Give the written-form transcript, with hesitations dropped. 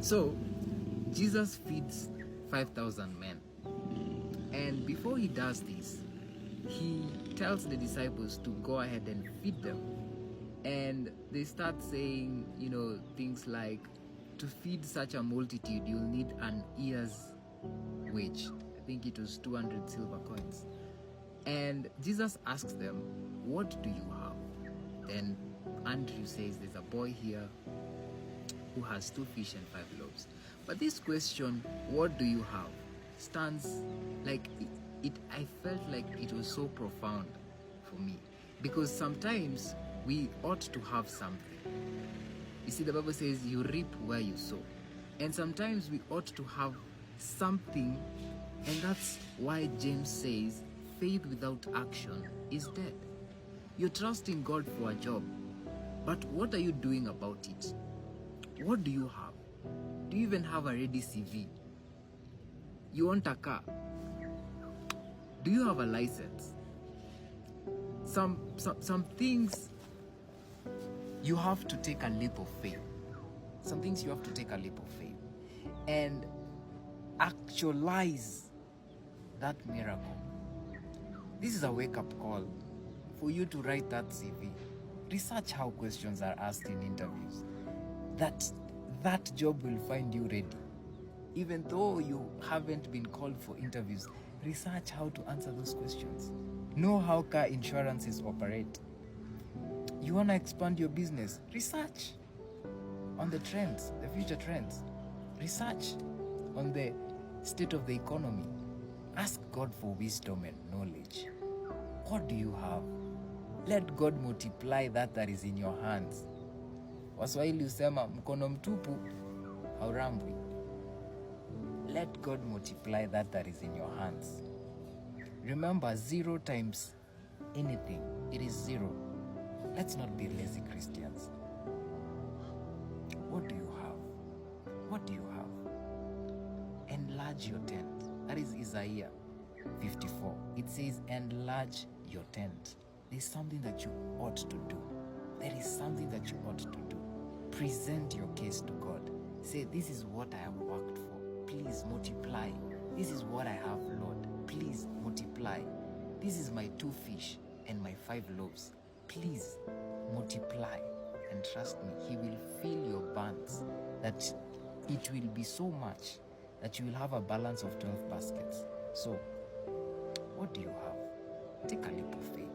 So, Jesus feeds 5,000 men. And before he does this, he tells the disciples to go ahead and feed them. And they start saying, things like, to feed such a multitude, you'll need an year's wage. I think it was 200 silver coins. And Jesus asks them, what do you have? Then Andrew says, there's a boy here who has 2 fish and 5 loaves. But this question, what do you have, stands like it. I felt like it was so profound for me, because sometimes we ought to have something. You see, the Bible says you reap where you sow, and sometimes we ought to have something, and that's why James says faith without action is dead. You're trusting God for a job, but what are you doing about it? What do you have? Do you even have a ready CV? You want a car? Do you have a license? Some things you have to take a leap of faith. Some things you have to take a leap of faith and actualize that miracle. This is a wake-up call for you to write that CV. Research how questions are asked in interviews. That job will find you ready. Even though you haven't been called for interviews, research how to answer those questions. Know how car insurances operate. You want to expand your business? Research on the trends, the future trends. Research on the state of the economy. Ask God for wisdom and knowledge. What do you have? Let God multiply that is in your hands. Waswahili husema mkono mtupu haurambwi. Let God multiply that is in your hands. Remember, 0 times anything, it is 0. Let's not be lazy Christians. What do you have? What do you have? Enlarge your tent. That is Isaiah 54. It says, enlarge your tent. There's something that you ought to do. There is something that you ought to do. Present your case to God. Say, this is what I have worked for. Please multiply. This is what I have, Lord. Please multiply. This is my 2 fish and my 5 loaves. Please multiply. And trust me, he will fill your barns, that it will be so much that you will have a balance of 12 baskets. So, what do you have? Take a leap of faith.